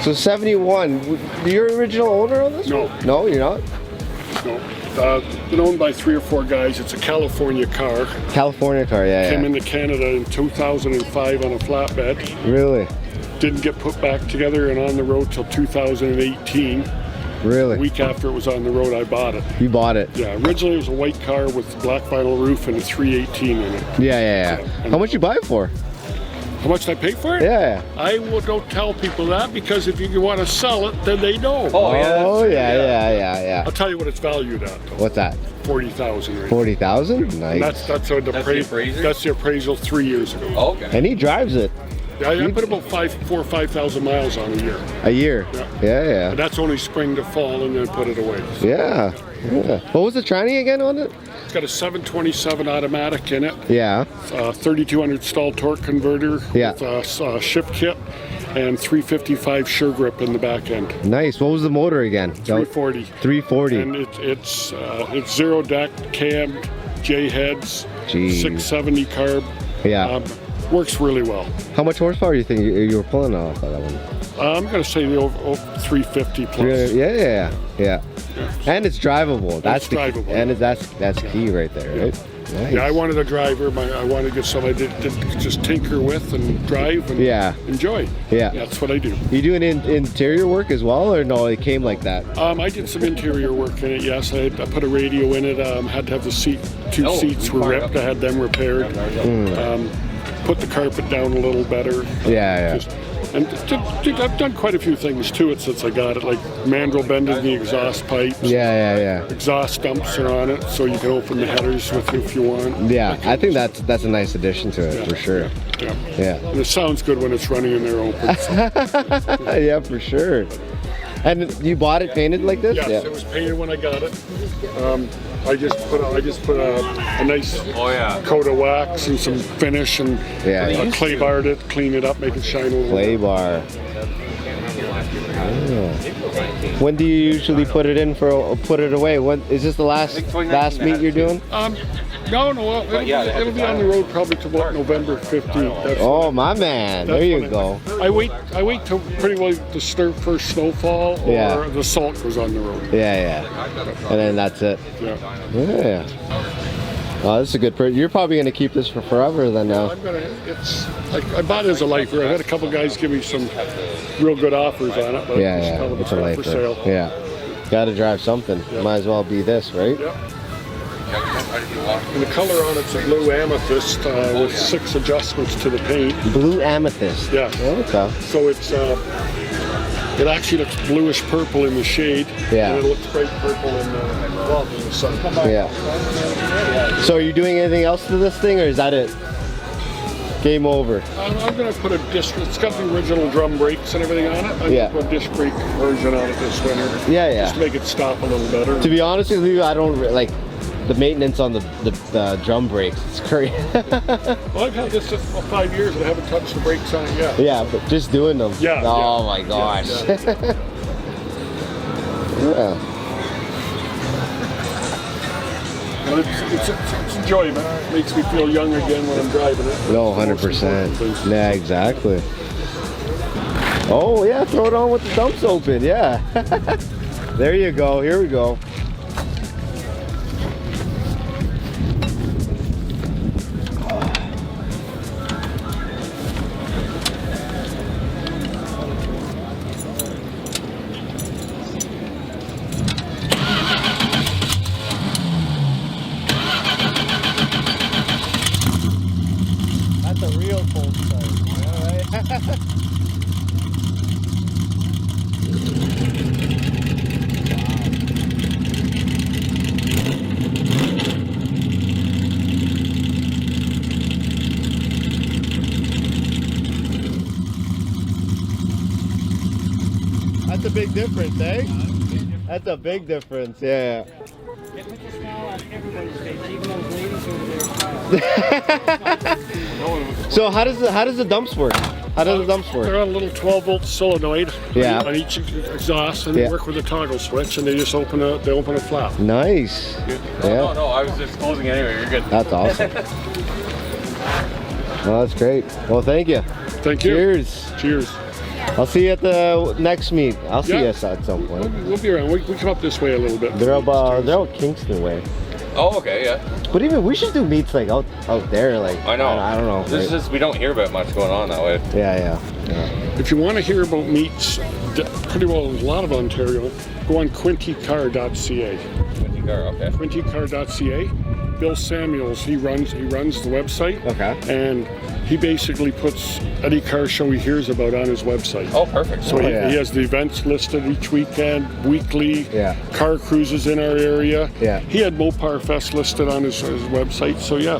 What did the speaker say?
So 71. You're original owner on this? No. One? No, you're not? No. Been owned by 3 or 4 guys. It's a California car. California car, yeah. Came into Canada in 2005 on a flatbed. Really? Didn't get put back together and on the road till 2018. Really? A week after it was on the road, I bought it. You bought it? Yeah, originally it was a white car with black vinyl roof and a 318 in it. Yeah. How much you buy it for? How much did I pay for it? Yeah. I will don't tell people that because if you want to sell it, then they know. Oh, yeah. I'll tell you what it's valued at. Though. What's that? 40,000. Right? 40,000? Nice. That's the appraisal 3 years ago. Oh, okay. And he drives it. Yeah, I put about 4,000 or 5,000 miles on a year. A year? Yeah. And that's only spring to fall, and then put it away. So. Yeah. What was the tranny again on it? It's got a 727 automatic in it. Yeah. 3,200 stall torque converter. Yeah. With a shift kit and 355 suregrip in the back end. Nice. What was the motor again? 340. 340. And it's zero deck, cam, J heads, Jeez. 670 carb. Yeah. Works really well. How much horsepower do you think you were pulling off of that one? I'm going to say the over 350 plus. Yeah. And it's drivable. That's drivable. And that's key right there, right? Nice. Yeah, I wanted a driver. I wanted to get somebody to just tinker with and drive and enjoy. Yeah. That's what I do. You doing interior work as well, or no? It came like that. I did some interior work in it. Yes, I put a radio in it. Had to have the two seats were ripped. I had them repaired. Put the carpet down a little better. Yeah. And I've done quite a few things to it since I got it, like mandrel bending the exhaust pipes. Yeah. Exhaust dumps are on it, so you can open the headers with it if you want. Yeah, I think that's a nice addition to it for sure. Yeah. And it sounds good when it's running and they're open. So. Yeah, for sure. And you bought it painted like this? Yes, it was painted when I got it. I just put a nice coat of wax and some finish and clay barred it, clean it up, make it shine a little. Clay bar. Oh. When do you usually put it away? When is this the last meet you're doing? No, it'll be on the road probably to about November 15th. Oh my man, there you go. I wait till pretty well the first snowfall or the salt goes on the road. Yeah. And then that's it. Yeah. Oh, this is a good. You're probably gonna keep this for forever then now. It's like I bought it as a lifer. I had a couple guys give me some real good offers on it, but it's a lifer. For sale. Yeah. Got to drive something. Might as well be this, right? Yeah. And the color on it's a blue amethyst with 6 adjustments to the paint. Blue amethyst. Yeah. Okay. So it actually looks bluish purple in the shade. Yeah. And it looks bright purple in the sun. Yeah. So are you doing anything else to this thing, or is that it? Game over. I'm going to put a disc. It's got the original drum brakes and everything on it. I'm going to put a disc brake version on it this winter. Yeah. Just to make it stop a little better. To be honest with you, I don't like the maintenance on the drum brakes. It's crazy. Well, I've had this for 5 years and I haven't touched the brakes on it yet. Yeah, but just doing them. Yeah. Oh my gosh. Yeah. Well, it's enjoyment. It makes me feel young again when I'm driving it. No, 100%. Yeah, exactly. Oh yeah, throw it on with the dumps open. Yeah. There you go. Here we go. That's a real cold start. All right. That's a big difference, eh? That's a big difference, yeah. It puts a smile on everybody's face, even those ladies over there. So how does the dumps work? How does the dumps work? They're on a little 12-volt solenoid on each exhaust, and they work with a toggle switch, and they just open a flap. Nice. No, I was just closing it anyway. You're good. That's awesome. Well, that's great. Well, thank you. Thank you. Cheers. Cheers. I'll see you at the next meet. I'll see Yeah. us at some point. We'll be around. We come up this way a little bit. They're out Kingston way. Oh, okay, yeah. But even we should do meets like out there. Like I know. I don't know. This is just, we don't hear about much going on that way. Yeah. If you want to hear about meets, pretty well a lot of Ontario, go on quintycar.ca. Okay. quintycar.ca. Bill Samuels, he runs the website. Okay. And he basically puts any car show he hears about on his website. Oh, perfect. So Oh, he yeah. has the events listed each weekend, weekly, Yeah. car cruises in our area. Yeah. He had Moparfest listed on his website, so yeah.